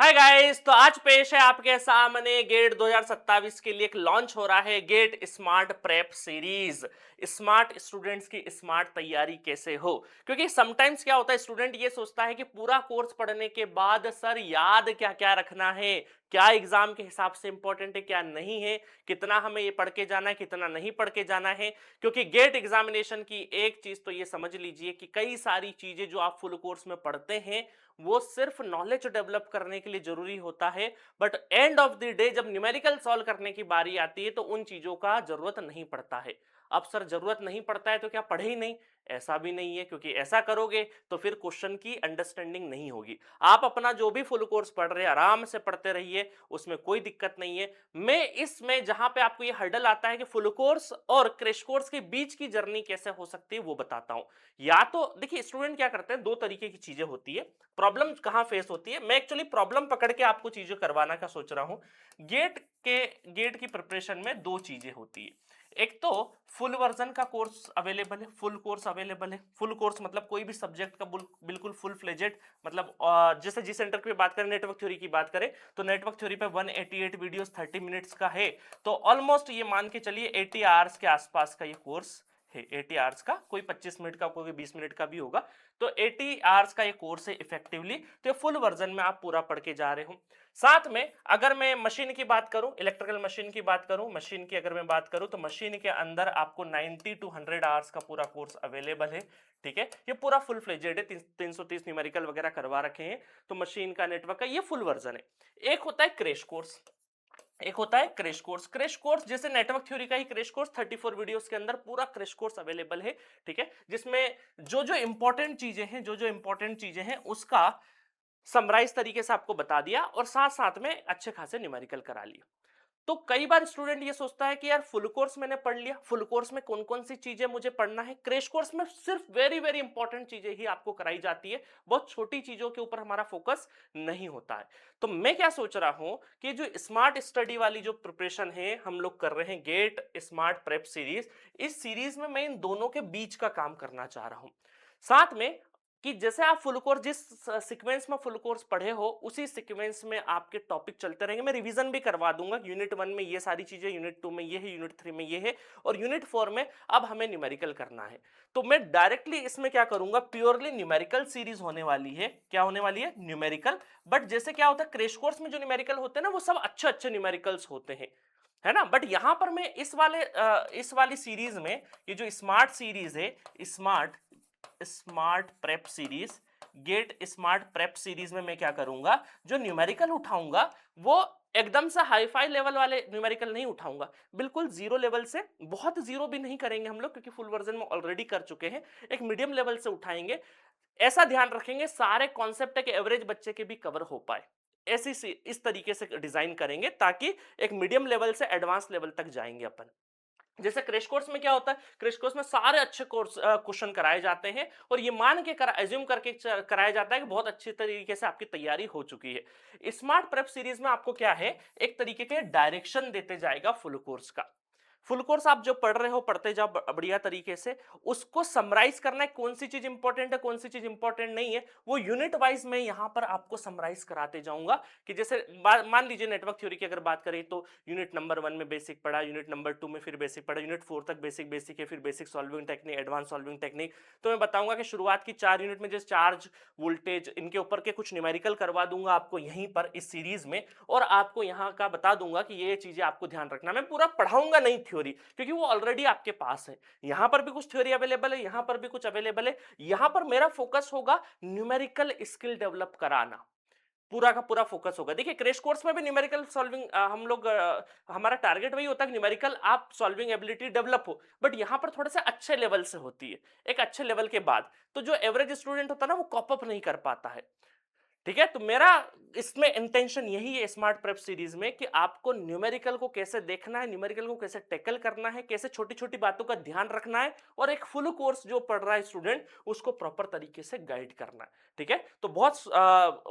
Hi guys, तो आज पेश है आपके सामने गेट 2027 के लिए एक लॉन्च हो रहा है gate smart prep series. Smart students की स्मार्ट तैयारी कैसे हो, क्योंकि समटाइम्स क्या होता है, स्टूडेंट ये सोचता है कि पूरा कोर्स पढ़ने के बाद सर याद क्या क्या रखना है, क्या एग्जाम के हिसाब से इंपॉर्टेंट है क्या नहीं है, कितना हमें ये पढ़ के जाना है कितना नहीं पढ़ के जाना है। क्योंकि गेट एग्जामिनेशन की एक चीज तो ये समझ लीजिए कि कई सारी चीजें जो आप फुल कोर्स में पढ़ते हैं वो सिर्फ नॉलेज डेवलप करने के लिए जरूरी होता है, but end of the day जब न्यूमेरिकल सॉल्व करने की बारी आती है तो उन चीजों का जरूरत नहीं पड़ता है। अब सर जरूरत नहीं पड़ता है तो क्या पढ़े ही नहीं? ऐसा भी नहीं है, क्योंकि ऐसा करोगे तो फिर क्वेश्चन की अंडरस्टैंडिंग नहीं होगी। आप अपना जो भी फुल कोर्स पढ़ रहे हैं आराम से पढ़ते रहिए, उसमें कोई दिक्कत नहीं है। मैं इसमें जहां पे आपको ये हर्डल आता है कि फुल कोर्स और क्रैश कोर्स के बीच की जर्नी कैसे हो सकती है वो बताता हूं। या तो देखिए, स्टूडेंट क्या करते हैं, दो तरीके की चीजें होती है। प्रॉब्लम कहां फेस होती है, मैं एक्चुअली प्रॉब्लम पकड़ के आपको चीजें करवाना का सोच रहा हूं। गेट के गेट की प्रिपरेशन में दो चीजें होती है। एक तो फुल वर्जन का कोर्स अवेलेबल है, फुल कोर्स अवेलेबल है। फुल कोर्स मतलब कोई भी सब्जेक्ट का बिल्कुल फुल फ्लेजेड, मतलब जैसे जी सेंटर की बात करें, नेटवर्क थ्योरी की बात करें तो नेटवर्क थ्योरी पे 188 वीडियोस 30 मिनट्स का है। तो ऑलमोस्ट ये मान के चलिए 80 आवर्स के आसपास का ये कोर्स है। 80 आवर्स का, कोई 25 मिनट का कोई 20 मिनट का भी होगा। तो 80 आवर्स का ये कोर्स है इफेक्टिवली। तो ये फुल वर्जन में आप पूरा पढ़ के जा रहे हो। साथ में अगर मैं मशीन की बात करूं, इलेक्ट्रिकल मशीन की बात करूं, मशीन की अगर मैं बात करूं तो मशीन के अंदर आपको 90 टू 100 आवर्स का पूरा कोर्स अवेलेबल है। ठीक है, ये पूरा फुल फ्लेजेड है, 330 न्यूमेरिकल वगैरह करवा रखे हैं। तो मशीन का, नेटवर्क का ये फुल वर्जन है। एक होता है क्रैश कोर्स, एक होता है क्रैश कोर्स। क्रैश कोर्स जैसे नेटवर्क थ्योरी का ही क्रैश कोर्स 34 वीडियोस के अंदर पूरा क्रैश कोर्स अवेलेबल है। ठीक है, जिसमें जो जो इंपॉर्टेंट चीजें हैं, जो जो इंपॉर्टेंट चीजें हैं उसका समराइज तरीके से आपको बता दिया और साथ साथ में अच्छे खासे न्यूमेरिकल करा लिए। तो कई बार स्टूडेंट ये सोचता है कि यार फुल कोर्स मैंने पढ़ लिया, फुल कोर्स में कौन कौन सी चीजें मुझे पढ़ना है, क्रैश कोर्स में सिर्फ वेरी वेरी इंपॉर्टेंट चीजें ही आपको कराई जाती है, बहुत छोटी चीजों के ऊपर हमारा फोकस नहीं होता है। तो मैं क्या सोच रहा हूं कि जो स्मार्ट स्टडी वाली जो प्रिपरेशन है हम लोग कर रहे हैं, गेट स्मार्ट प्रेप सीरीज, इस सीरीज में मैं इन दोनों के बीच का काम करना चाह रहा हूं। साथ में कि जैसे आप फुल कोर्स जिस सीक्वेंस में फुल कोर्स पढ़े हो उसी सीक्वेंस में आपके टॉपिक चलते रहेंगे। मैं रिवीजन भी करवा दूंगा, यूनिट 1 में ये सारी चीजें, यूनिट 2 में ये है, यूनिट 3 में ये है, और यूनिट 4 में अब हमें न्यूमेरिकल करना है। तो मैं डायरेक्टली इसमें क्या करूंगा, प्योरली न्यूमेरिकल सीरीज होने वाली है। क्या होने वाली है? न्यूमेरिकल। बट जैसे क्या होता है, क्रैश कोर्स में जो न्यूमेरिकल होते हैं ना वो सब अच्छे अच्छे न्यूमेरिकल्स होते हैं, है ना। बट यहां पर मैं इस वाली सीरीज में, ये जो स्मार्ट सीरीज है, smart smart prep series, gate smart prep series में मैं क्या करूंगा, जो न्यूमेरिकल उठाऊंगा वो एकदम से हाई फाई लेवल वाले न्यूमेरिकल नहीं उठाऊंगा, बिल्कुल जीरो लेवल से, बहुत जीरो भी नहीं करेंगे हम लोग क्योंकि फुल वर्जन में ऑलरेडी कर चुके हैं, एक मीडियम लेवल से उठाएंगे। ऐसा ध्यान रखेंगे सारे कॉन्सेप्ट के एवरेज बच्चे के भी कवर हो पाए, ऐसी इस तरीके से डिजाइन करेंगे ताकि एक मीडियम लेवल से एडवांस लेवल तक जाएंगे अपन। जैसे क्रैश कोर्स में क्या होता है, क्रैश कोर्स में सारे अच्छे कोर्स क्वेश्चन कराए जाते हैं और ये मान के एज्यूम करके कराया जाता है कि बहुत अच्छी तरीके से आपकी तैयारी हो चुकी है। स्मार्ट प्रेप सीरीज में आपको क्या है, एक तरीके के डायरेक्शन देते जाएगा फुल कोर्स का। फुल कोर्स आप जो पढ़ रहे हो पढ़ते जाओ बढ़िया तरीके से, उसको समराइज करना है, कौन सी चीज इंपॉर्टेंट है कौन सी चीज इंपॉर्टेंट नहीं है, वो यूनिट वाइज में यहां पर आपको समराइज कराते जाऊंगा। कि जैसे मान लीजिए नेटवर्क थ्योरी की अगर बात करें तो यूनिट नंबर 1 में बेसिक पढ़ा, यूनिट नंबर 2 में फिर बेसिक पढ़ा, यूनिट 4 तक बेसिक बेसिक है, फिर basic solving technique, advance solving technique. तो मैं बताऊंगा कि शुरुआत की 4 यूनिट में जैसे चार्ज, वोल्टेज, इनके ऊपर के कुछ न्यूमेरिकल करवा दूंगा आपको यहीं पर इस सीरीज में, और आपको यहाँ का बता दूंगा कि ये चीजें आपको ध्यान रखना। मैं पूरा पढ़ाऊंगा नहीं थ्योरी, क्योंकि वो ऑलरेडी आपके पास है। यहां पर भी कुछ थ्योरी अवेलेबल है, यहां पर भी कुछ अवेलेबल है। यहां पर मेरा फोकस होगा न्यूमेरिकल स्किल डेवलप कराना, पूरा का पूरा फोकस होगा। देखिए क्रैश कोर्स में भी न्यूमेरिकल सॉल्विंग हम लोग हमारा टारगेट वही होता है कि न्यूमेरिकल आप सॉल्विंग एबिलिटी डेवलप हो, बट यहां पर थोड़ा सा अच्छे लेवल से होती है, एक अच्छे लेवल के बाद। तो जो एवरेज स्टूडेंट होता है ना वो कॉप अप नहीं कर पाता है। ठीक है, तो मेरा इसमें इंटेंशन यही है स्मार्ट प्रेप सीरीज में कि आपको न्यूमेरिकल को कैसे देखना है, न्यूमेरिकल को कैसे टैकल करना है, कैसे छोटी छोटी बातों का ध्यान रखना है, और एक फुल कोर्स जो पढ़ रहा है स्टूडेंट उसको प्रॉपर तरीके से गाइड करना है। ठीक है, तो बहुत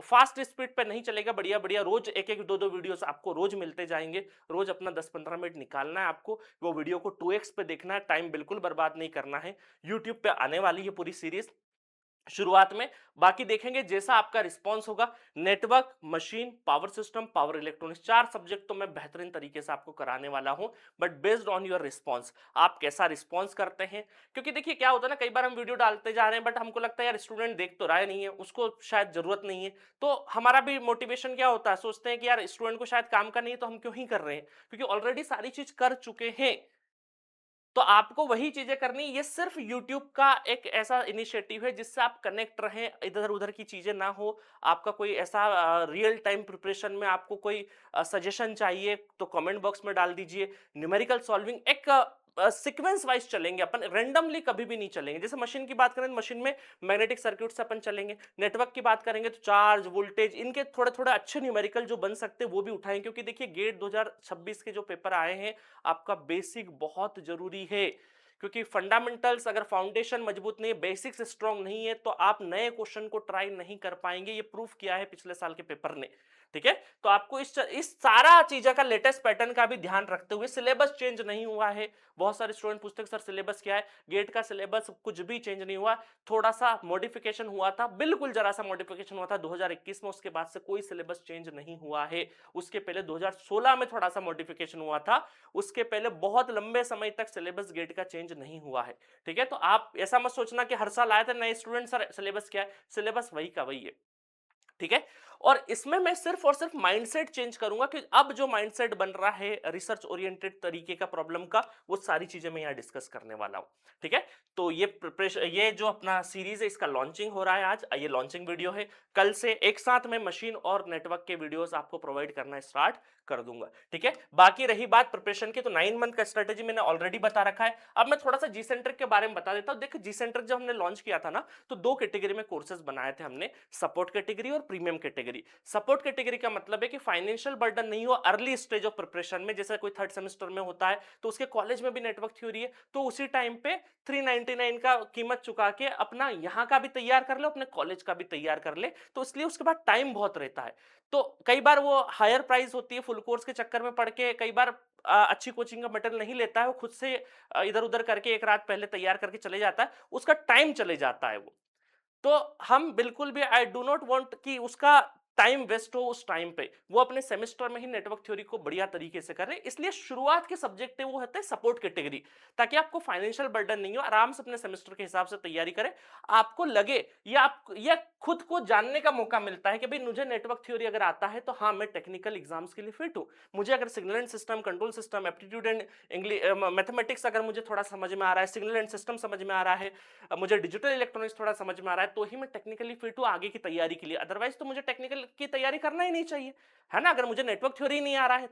फास्ट स्पीड पे नहीं चलेगा, बढ़िया बढ़िया रोज एक एक दो दो वीडियोस आपको रोज मिलते जाएंगे। रोज अपना 10-15 मिनट निकालना है आपको, वो वीडियो को 2x पे देखना है, टाइम बिल्कुल बर्बाद नहीं करना है। यूट्यूब पे आने वाली है पूरी सीरीज, शुरुआत में। बाकी देखेंगे जैसा आपका रिस्पांस होगा। Network, machine, power system, power electronics, 4 subject तो मैं बेहतरीन तरीके से आपको कराने वाला हूं, but based on your response, आप कैसा रिस्पांस करते हैं। क्योंकि देखिए क्या होता है ना, कई बार हम वीडियो डालते जा रहे हैं बट हमको लगता है यार स्टूडेंट देख तो रहा नहीं है, उसको शायद जरूरत नहीं है। तो हमारा भी मोटिवेशन क्या होता है, सोचते हैं कि यार स्टूडेंट को शायद काम का नहीं है तो हम क्यों ही कर रहे हैं, क्योंकि ऑलरेडी सारी चीज कर चुके हैं। तो आपको वही चीजें करनी, ये सिर्फ YouTube का एक ऐसा इनिशिएटिव है जिससे आप कनेक्ट रहें, इधर उधर की चीजें ना हो। आपका कोई ऐसा रियल टाइम प्रिपरेशन में आपको कोई सजेशन चाहिए तो कमेंट बॉक्स में डाल दीजिए। न्यूमेरिकल सॉल्विंग एक सीक्वेंस वाइज चलेंगे, अपन रेंडमली कभी भी नहीं चलेंगे। जैसे मशीन की बात करें तो मशीन में मैग्नेटिक सर्किट से अपन चलेंगे। नेटवर्क की बात करेंगे तो चार्ज, वोल्टेज, इनके थोड़े थोड़े अच्छे न्यूमेरिकल जो बन सकते हैं वो भी उठाएं, क्योंकि देखिए गेट 2026 के जो पेपर आए हैं, आपका बेसिक बहुत जरूरी है। क्योंकि फंडामेंटल्स अगर फाउंडेशन मजबूत नहीं है, बेसिक्स स्ट्रांग नहीं है, तो आप नए क्वेश्चन को ट्राई नहीं कर पाएंगे। ये प्रूफ किया है पिछले साल के पेपर ने। ठीक है, तो आपको इस सारा चीजों का लेटेस्ट पैटर्न का भी ध्यान रखते हुए, सिलेबस चेंज नहीं हुआ है। बहुत सारे स्टूडेंट पूछते हैं सर सिलेबस क्या है। गेट का सिलेबस कुछ भी चेंज नहीं हुआ, थोड़ा सा मॉडिफिकेशन हुआ था, बिल्कुल जरा सा मॉडिफिकेशन हुआ था 2021 में, उसके बाद से कोई सिलेबस चेंज नहीं हुआ है। उसके पहले 2016 में थोड़ा सा मॉडिफिकेशन हुआ था, उसके पहले बहुत लंबे समय तक सिलेबस गेट का चेंज नहीं हुआ है। ठीक है, तो आप ऐसा मत सोचना कि हर साल आए थे नए स्टूडेंट, सर सिलेबस क्या है, सिलेबस वही का वही है। ठीक है, और इसमें मैं सिर्फ और सिर्फ माइंडसेट चेंज करूंगा कि अब जो माइंडसेट बन रहा है रिसर्च ओरिएंटेड तरीके का प्रॉब्लम का, वो सारी चीजें मैं यहां डिस्कस करने वाला हूं। ठीक है, तो ये प्रिपरेशन, ये जो अपना सीरीज है इसका लॉन्चिंग हो रहा है आज, ये लॉन्चिंग वीडियो है। कल से एक साथ में मशीन और नेटवर्क के वीडियोस आपको प्रोवाइड करना स्टार्ट कर दूंगा। ठीक है, बाकी रही बात प्रिपरेशन की, तो 9 मंथ का स्ट्रेटेजी मैंने ऑलरेडी बता रखा है। अब मैं थोड़ा सा जी सेंटर के बारे में बता देता हूं। देखो जी सेंटर जब हमने लॉन्च किया था ना, तो 2 कैटेगरी में कोर्सेज बनाए थे हमने, सपोर्ट कैटेगरी और प्रीमियम कैटेगरी। सपोर्ट कैटेगरी का मतलब है कि फाइनेंशियल बर्डन नहीं हो अर्ली स्टेज ऑफ प्रिपरेशन में, जैसे कोई थर्ड सेमेस्टर में होता है तो उसके कॉलेज में भी नेटवर्क थ्योरी है, तो उसी टाइम पे 399 का कीमत चुका के अपना यहाँ का भी तैयार कर ले, अपने कॉलेज का भी तैयार कर ले, तो इसलिए उसके बाद टाइम बहुत रहता है। तो कई बार वो हायर प्राइस होती है, फुल कोर्स के चक्कर में पड़ के कई बार अच्छी कोचिंग का मटेरियल नहीं लेता है, वो खुद से इधर उधर करके एक रात पहले तैयार करके चले जाता है, उसका टाइम चले जाता है वो। तो हम बिल्कुल भी, आई डू नॉट वांट कि उसका टाइम वेस्ट हो उस टाइम पे, वो अपने सेमेस्टर में ही नेटवर्क थ्योरी को बढ़िया तरीके से करें। इसलिए शुरुआत के सब्जेक्ट है वो होता है सपोर्ट कैटेगरी, ताकि आपको फाइनेंशियल बर्डन नहीं हो, आराम से अपने सेमेस्टर के हिसाब से तैयारी करें। आपको लगे या आप या खुद को जानने का मौका मिलता है कि भाई मुझे नेटवर्क थ्योरी अगर आता है तो हाँ मैं टेक्निकल एग्जाम्स के लिए फिट हूँ। मुझे अगर signal and system, control system, aptitude and English, mathematics अगर मुझे थोड़ा समझ में आ रहा है, सिग्नल एंड सिस्टम समझ में आ रहा है, मुझे डिजिटल इलेक्ट्रॉनिक्स थोड़ा समझ में आ रहा है, तो ही मैं टेक्निकली फिट हूँ आगे की तैयारी के लिए। अदरवाइज तो मुझे टेक्निकल की तैयारी करना ही नहीं चाहिए, है ना, अगर मुझे नेटवर्क थ्योरी नहीं आ रहा है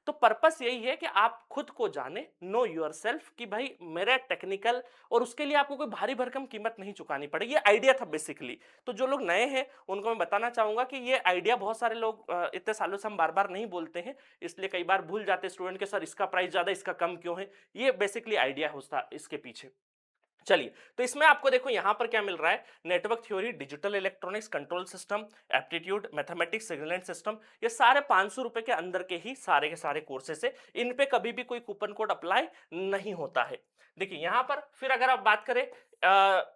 तो पर्पस यही है कि आप खुद को जाने, नो योरसेल्फ, कि भाई मेरा टेक्निकल, और उसके लिए आपको कोई भारी भरकम कीमत नहीं चुकानी पड़ेगी। ये आइडिया था बेसिकली। तो जो लोग नए हैं उनको मैं बताना चाहूंगा कि ये आइडिया बहुत सारे लोग इतने सालों से हम बार बार नहीं बोलते हैं, इसलिए कई बार भूल जाते स्टूडेंट के, सर इसका प्राइस ज्यादा इसका कम क्यों है। ये बेसिकली आइडिया होता इसके पीछे। चलिए, तो इसमें आपको देखो यहां पर क्या मिल रहा है, network theory, digital electronics, control system, aptitude, mathematics, signal and system, ये सारे 500 रुपए के अंदर के सारे कोर्सेस है। इन पे कभी भी कोई कूपन कोड अप्लाई नहीं होता है। देखिए यहां पर फिर अगर आप बात करें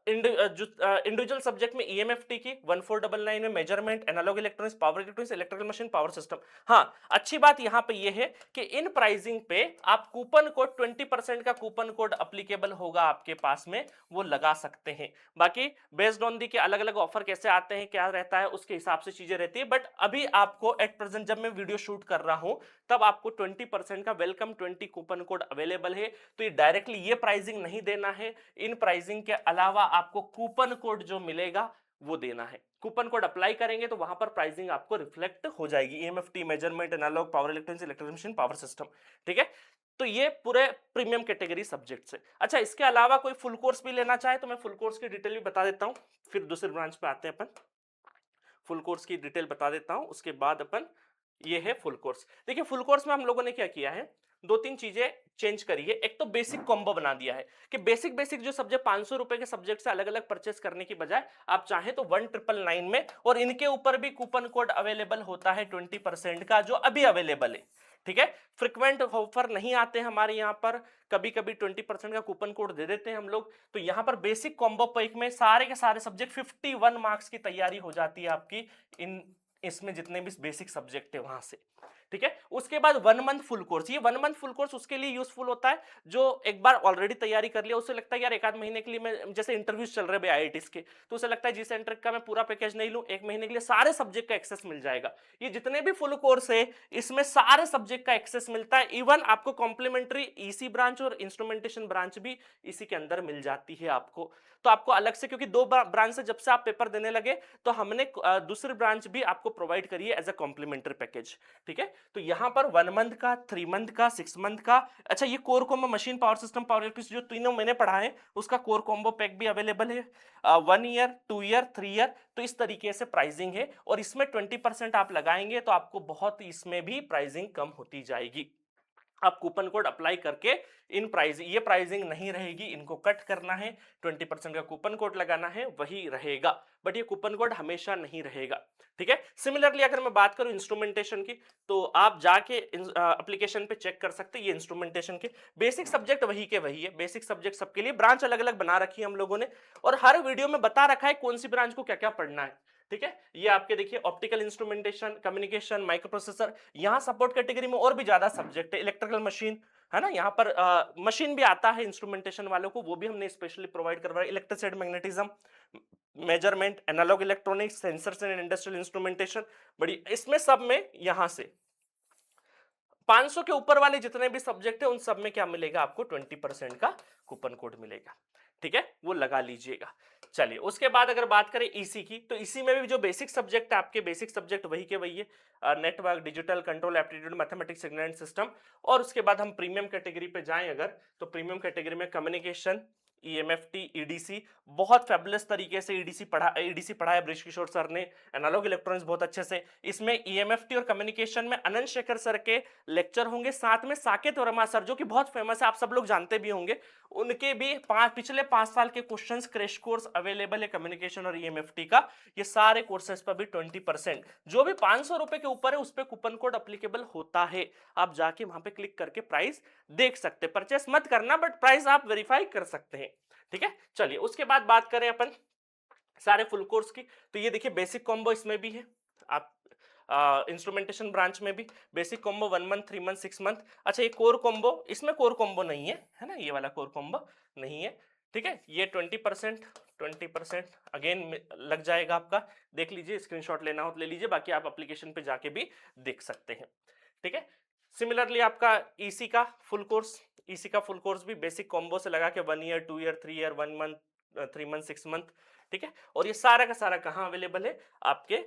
इंडिविजुअल सब्जेक्ट में ईएमएफटी की 1499 में, measurement, analogue electronics, power electronics, electrical machine, power system. हाँ, अच्छी बात यहां पे ये है कि इन प्राइसिंग पे आप कूपन कोड 20% का कूपन कोड अप्लीकेबल होगा आपके पास में, वो लगा सकते हैं। बाकी बेस्ड ऑन दी के अलग अलग ऑफर कैसे आते हैं, क्या रहता है, उसके हिसाब से चीजें रहती है। बट अभी आपको एट प्रेजेंट जब मैं वीडियो शूट कर रहा हूं, तब आपको 20% का वेलकम 20 कूपन कोड अवेलेबल है। तो ये डायरेक्टली ये प्राइसिंग नहीं देना है, इन प्राइसिंग के अलावा आपको कूपन कोड जो मिलेगा वो देना है। कूपन कोड अप्लाई करेंगे तो वहां पर प्राइसिंग आपको रिफ्लेक्ट हो जाएगी, EMFT, measurement, analogue, power electronics, electrical machine, power system. ठीक है, तो ये पूरे प्रीमियम कैटेगरी सब्जेक्ट से। अच्छा, इसके अलावा कोई फुल कोर्स भी लेना चाहे तो मैं फुल कोर्स की डिटेल भी बता देता हूं, फिर दूसरे ब्रांच पे आते हैं अपन। फुल कोर्स की डिटेल बता देता हूं, उसके बाद अपन ये है फुल कोर्स। देखिए फुल कोर्स में हम लोगों ने क्या किया है, दो तीन चीजें चेंज करी है। एक तो बेसिक कॉम्बो बना दिया है कि बेसिक बेसिक जो सब्जेक्ट 500 रुपए के सब्जेक्ट से अलग अलग परचेस करने की बजाय आप चाहें तो 1999 में, और इनके ऊपर भी कूपन कोड अवेलेबल होता है 20% का, जो अभी अवेलेबल है। ठीक है, फ्रिक्वेंट ऑफर नहीं आते हमारे यहाँ पर, कभी कभी 20% का कूपन कोड दे देते हैं हम लोग। तो यहाँ पर बेसिक कॉम्बो पैक में सारे के सारे सब्जेक्ट 51 मार्क्स की तैयारी हो जाती है आपकी इन इसमें जितने भी बेसिक सब्जेक्ट है वहां से। ठीक है, उसके बाद 1 मंथ फुल कोर्स। ये 1 मंथ फुल कोर्स उसके लिए यूजफुल होता है जो एक बार ऑलरेडी तैयारी कर लिया, उसे लगता है यार एक आध महीने के लिए मैं, जैसे इंटरव्यूज चल रहे हैं आईआईटीज के, तो उसे लगता है जी सेंटर का मैं पूरा पैकेज नहीं लूं, एक महीने के लिए सारे सब्जेक्ट का एक्सेस मिल जाएगा। ये जितने भी फुल कोर्स है इसमें सारे सब्जेक्ट का एक्सेस मिलता है। इवन आपको कॉम्प्लीमेंट्री ईसी ब्रांच और इंस्ट्रूमेंटेशन ब्रांच भी इसी के अंदर मिल जाती है आपको। तो आपको अलग से, क्योंकि दो ब्रांच से जब से आप पेपर देने लगे तो हमने दूसरी ब्रांच भी आपको प्रोवाइड करी है एज अ कॉम्प्लीमेंट्री पैकेज। ठीक है, तो यहाँ पर 1 मंथ का, 3 मंथ का, 6 मंथ का। अच्छा, ये core combo machine power system power electric जो तीनों मैंने पढ़ा है उसका कोर कॉम्बो पैक भी अवेलेबल है। 1 ईयर, 2 ईयर, 3 ईयर। तो इस तरीके से प्राइसिंग है, और इसमें 20% आप लगाएंगे तो आपको बहुत इसमें भी प्राइसिंग कम होती जाएगी। आप कूपन कोड अप्लाई करके इन प्राइस, ये प्राइसिंग नहीं रहेगी, इनको कट करना है, 20% का कूपन कोड लगाना है, वही रहेगा। बट ये कूपन कोड हमेशा नहीं रहेगा। ठीक है, सिमिलरली अगर मैं बात करूं इंस्ट्रूमेंटेशन की, तो आप जाके एप्लीकेशन पे चेक कर सकते हैं। ये इंस्ट्रूमेंटेशन के बेसिक सब्जेक्ट वही के वही है, बेसिक सब्जेक्ट सबके लिए, ब्रांच अलग अलग बना रखी है हम लोगों ने, और हर वीडियो में बता रखा है कौन सी ब्रांच को क्या क्या पढ़ना है। ठीक है, ये आपके देखिए optical instrumentation, communication, micro processor, यहाँ सपोर्ट कैटेगरी में और भी ज्यादा सब्जेक्ट है, इलेक्ट्रिकल मशीन है ना, यहाँ पर मशीन भी आता है इंस्ट्रूमेंटेशन वालों को, वो भी हमने स्पेशली प्रोवाइड करवाया। Electricity, magnetism, measurement, analogue electronics, sensors and industrial instrumentation, बड़ी इसमें सब में यहाँ से 500 के ऊपर वाले जितने भी सब्जेक्ट है उन सब में क्या मिलेगा आपको, 20% का कूपन कोड मिलेगा। ठीक है, वो लगा लीजिएगा। चलिए, उसके बाद अगर बात करें ईसी की, तो इसी में भी जो बेसिक सब्जेक्ट है आपके, बेसिक सब्जेक्ट वही के वही है, network, digital, control, aptitude, mathematics, signal and system. और उसके बाद हम प्रीमियम कैटेगरी पे जाएं अगर, तो प्रीमियम कैटेगरी में कम्युनिकेशन, ईएमएफटी, ईडीसी, बहुत फैबुलस तरीके से ईडीसी पढ़ा है बृज किशोर सर ने, एनालॉग इलेक्ट्रॉनिक्स बहुत अच्छे से। इसमें ईएमएफटी और कम्युनिकेशन में अनंत शेखर सर के लेक्चर होंगे, साथ में साकेत वर्मा सर जो कि बहुत फेमस है, आप सब लोग जानते भी होंगे, उनके भी पिछले 5 साल के क्वेश्चंस क्रैश कोर्स अवेलेबल है कम्युनिकेशन और ईएमएफटी का। ये सारे कोर्सेज पर भी 20%, जो भी 500 रुपए के ऊपर है उस पर कूपन कोड अप्लीकेबल होता है। आप जाके वहां पे क्लिक करके प्राइस देख सकते हैं, परचेस मत करना बट प्राइस आप वेरीफाई कर सकते हैं। ठीक है, चलिए उसके बाद बात करें अपन सारे फुल कोर्स की, तो ये देखिए बेसिक कॉम्बो इसमें भी है, आप इंस्ट्रूमेंटेशन ब्रांच में भी basic combo 1 month, 3 month, 6 month. अच्छा, ये कोर कॉम्बो, इसमें कोर कॉम्बो नहीं है ना, ये वाला कोर कॉम्बो नहीं है। ठीक है, ये 20% अगेन लग जाएगा आपका, देख लीजिए, स्क्रीनशॉट लेना हो तो ले लीजिए, बाकी आप एप्लीकेशन पे जाके भी देख सकते हैं। ठीक है, सिमिलरली आपका ईसी का फुल कोर्स भी बेसिक कॉम्बो से लगा के 1 year, 2 year, 3 year, 1 month, 3 month, 6 month. ठीक है, और ये सारा का सारा कहाँ अवेलेबल है, आपके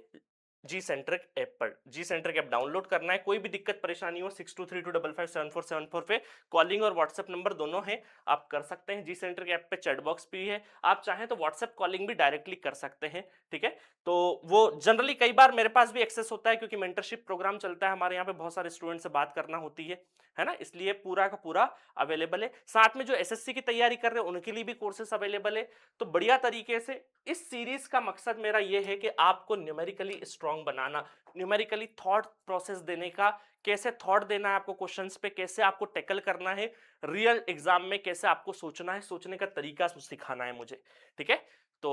जी सेंट्रिक ऐप पर। जी सेंट्रिक ऐप डाउनलोड करना है, कोई भी दिक्कत परेशानी हो 6232557474 पे कॉलिंग और व्हाट्सएप नंबर दोनों है, आप कर सकते हैं। जी सेंट्रिक ऐप पे चैट बॉक्स भी है, आप चाहें तो व्हाट्सएप कॉलिंग भी डायरेक्टली कर सकते हैं। ठीक है, तो वो जनरली कई बार मेरे पास भी एक्सेस होता है क्योंकि मेंटरशिप प्रोग्राम चलता है हमारे यहाँ पे, बहुत सारे स्टूडेंट से बात करना होती है ना, इसलिए पूरा का पूरा अवेलेबल है। साथ में जो एसएससी की तैयारी कर रहे हैं उनके लिए भी कोर्सेस अवेलेबल है। तो बढ़िया तरीके से इस सीरीज का मकसद मेरा यह है कि आपको न्यूमेरिकली स्ट्रांग बनाना, न्यूमेरिकली थॉट प्रोसेस देने का, कैसे थॉट देना है आपको क्वेश्चंस पे, कैसे आपको टैकल करना है रियल एग्जाम में, कैसे आपको सोचना है, सोचने का तरीका सिखाना है मुझे। ठीक है, तो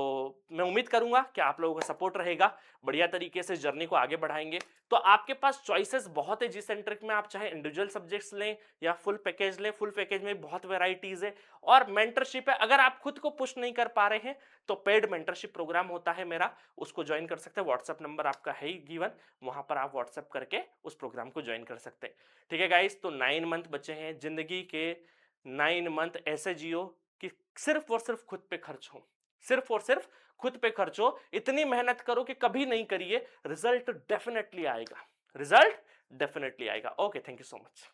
मैं उम्मीद करूंगा कि आप लोगों का सपोर्ट रहेगा, बढ़िया तरीके से जर्नी को आगे बढ़ाएंगे। तो आपके पास चॉइसेस बहुत है जी सेंट्रिक में, आप चाहे इंडिविजुअल सब्जेक्ट्स लें या फुल पैकेज लें, फुल पैकेज में बहुत वैरायटीज है। और मेंटरशिप है, अगर आप खुद को पुश नहीं कर पा रहे हैं तो पेड मेंटरशिप प्रोग्राम होता है मेरा, उसको ज्वाइन कर सकते हैं। व्हाट्सएप नंबर आपका है ही गिवन, वहां पर आप व्हाट्सएप करके उस प्रोग्राम को ज्वाइन कर सकते हैं। ठीक है गाइस, तो 9 मंथ बचे हैं जिंदगी के, 9 मंथ ऐसे जियो कि सिर्फ और सिर्फ खुद पे खर्च हो, सिर्फ और सिर्फ खुद पे खर्च हो, इतनी मेहनत करो कि कभी नहीं करिए, रिजल्ट डेफिनेटली आएगा, रिजल्ट डेफिनेटली आएगा। Okay, thank you so much.